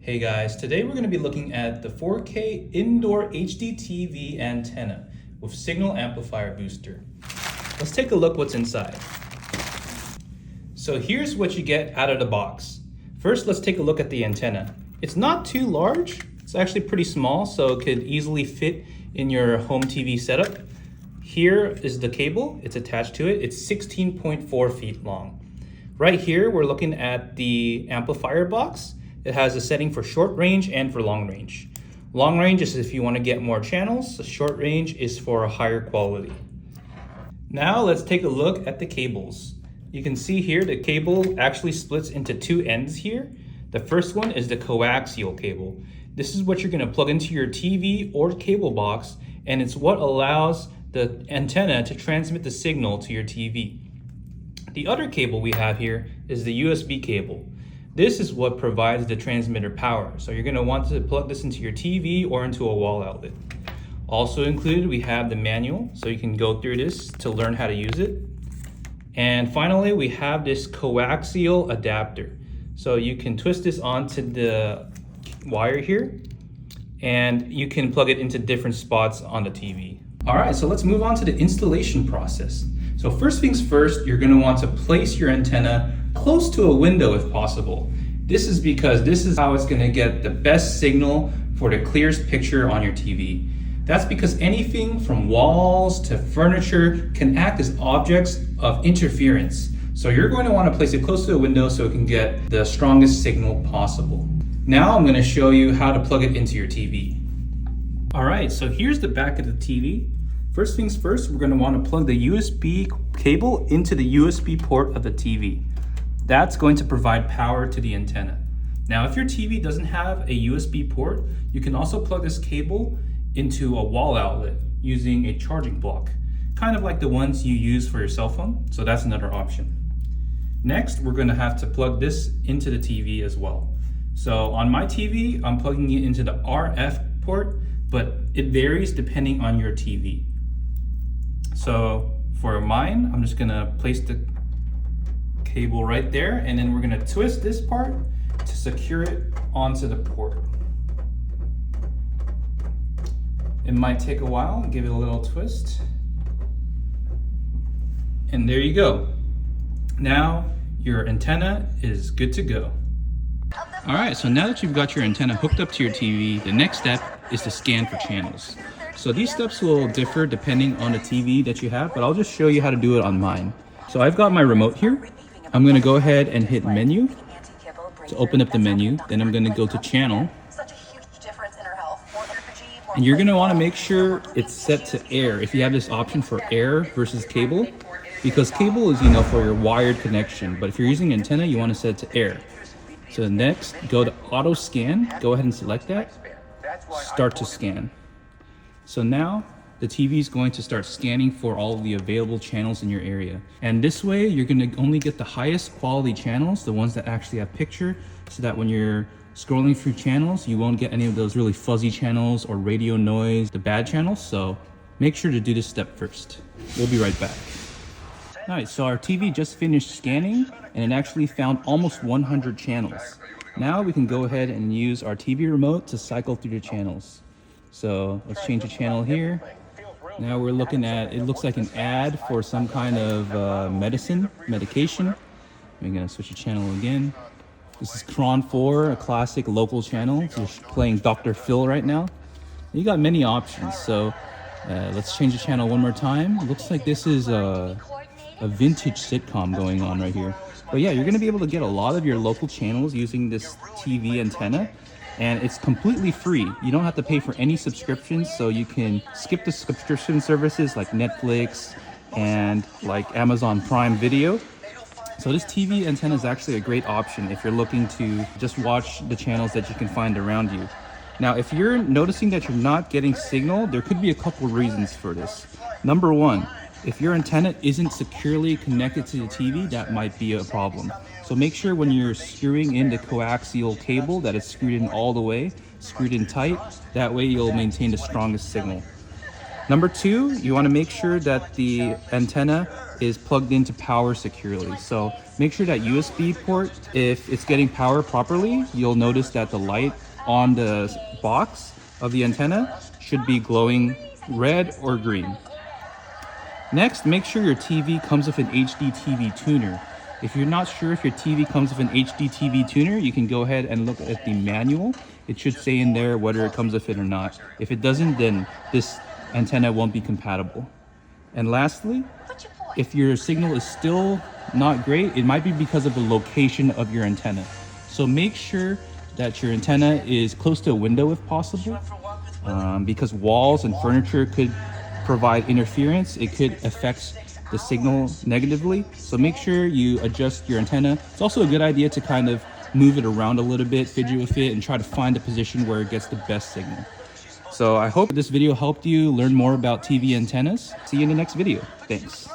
Hey guys, today we're going to be looking at the 4K indoor HDTV antenna with signal amplifier booster. Let's take a look what's inside. So here's what you get out of the box. First, let's take a look at the antenna. It's not too large, it's actually pretty small, so it could easily fit in your home TV setup. Here is the cable, it's attached to it. It's 16.4 feet long. Right here, we're looking at the amplifier box. It has a setting for short range and for long range. Long range is if you want to get more channels. The short range is for a higher quality. Now let's take a look at the cables. You can see here the cable actually splits into two ends here. The first one is the coaxial cable. This is what you're going to plug into your TV or cable box, and it's what allows the antenna to transmit the signal to your TV. The other cable we have here is the USB cable. This is what provides the transmitter power. So you're going to want to plug this into your TV or into a wall outlet. Also included, we have the manual, so you can go through this to learn how to use it. And finally, we have this coaxial adapter. So you can twist this onto the wire here, and you can plug it into different spots on the TV. All right, so let's move on to the installation process. So first things first, you're going to want to place your antenna close to a window if possible. This is because this is how it's going to get the best signal for the clearest picture on your TV. That's because anything from walls to furniture can act as objects of interference. So you're going to want to place it close to a window so it can get the strongest signal possible. Now I'm going to show you how to plug it into your TV. All right, so here's the back of the TV. First things first, we're going to want to plug the USB cable into the USB port of the TV. That's going to provide power to the antenna. Now, if your TV doesn't have a USB port, you can also plug this cable into a wall outlet using a charging block, kind of like the ones you use for your cell phone. So that's another option. Next, we're going to have to plug this into the TV as well. So on my TV, I'm plugging it into the RF port, but it varies depending on your TV. So for mine, I'm just going to place the cable right there, and then we're going to twist this part to secure it onto the port. It might take a while. Give it a little twist, and there you go. Now your antenna is good to go. All right, so now that you've got your antenna hooked up to your TV, the next step is to scan for channels. So these steps will differ depending on the TV that you have, but I'll just show you how to do it on mine. So I've got my remote here. I'm going to go ahead and hit menu to open up the menu. Then I'm going to go to channel. And you're going to want to make sure it's set to air if you have this option for air versus cable, because cable is, for your wired connection. But if you're using antenna, you want to set it to air. So next, go to auto scan. Go ahead and select that. Start to scan. So now the TV is going to start scanning for all of the available channels in your area. And this way, you're going to only get the highest quality channels, the ones that actually have picture, so that when you're scrolling through channels, you won't get any of those really fuzzy channels or radio noise, the bad channels. So make sure to do this step first. We'll be right back. All right, so our TV just finished scanning, and it actually found almost 100 channels. Now we can go ahead and use our TV remote to cycle through the channels. So let's change the channel here. Now we're looking at, it looks like an ad for some kind of medication. We're gonna switch the channel again. This is Cron 4, a classic local channel. We're playing Dr. Phil right now. You got many options, so let's change the channel one more time. It looks like this is a vintage sitcom going on right here. But yeah, you're gonna be able to get a lot of your local channels using this TV antenna. And it's completely free. You don't have to pay for any subscriptions, so you can skip the subscription services like Netflix and like Amazon Prime Video. So this TV antenna is actually a great option if you're looking to just watch the channels that you can find around you. Now, if you're noticing that you're not getting signal, there could be a couple reasons for this. Number one, if your antenna isn't securely connected to the TV, that might be a problem. So make sure when you're screwing in the coaxial cable that it's screwed in all the way, screwed in tight. That way you'll maintain the strongest signal. Number 2, you want to make sure that the antenna is plugged into power securely. So make sure that USB port, if it's getting power properly, you'll notice that the light on the box of the antenna should be glowing red or green. Next, make sure your TV comes with an HDTV tuner. If you're not sure if your TV comes with an HDTV tuner, you can go ahead and look at the manual. It should say in there whether it comes with it or not. If it doesn't, then this antenna won't be compatible. And lastly, if your signal is still not great, it might be because of the location of your antenna. So make sure that your antenna is close to a window if possible, because walls and furniture could provide interference. It could affect the signal negatively. So make sure you adjust your antenna. It's also a good idea to kind of move it around a little bit, fidget with it, and try to find a position where it gets the best signal. So I hope this video helped you learn more about TV antennas. See you in the next video. Thanks.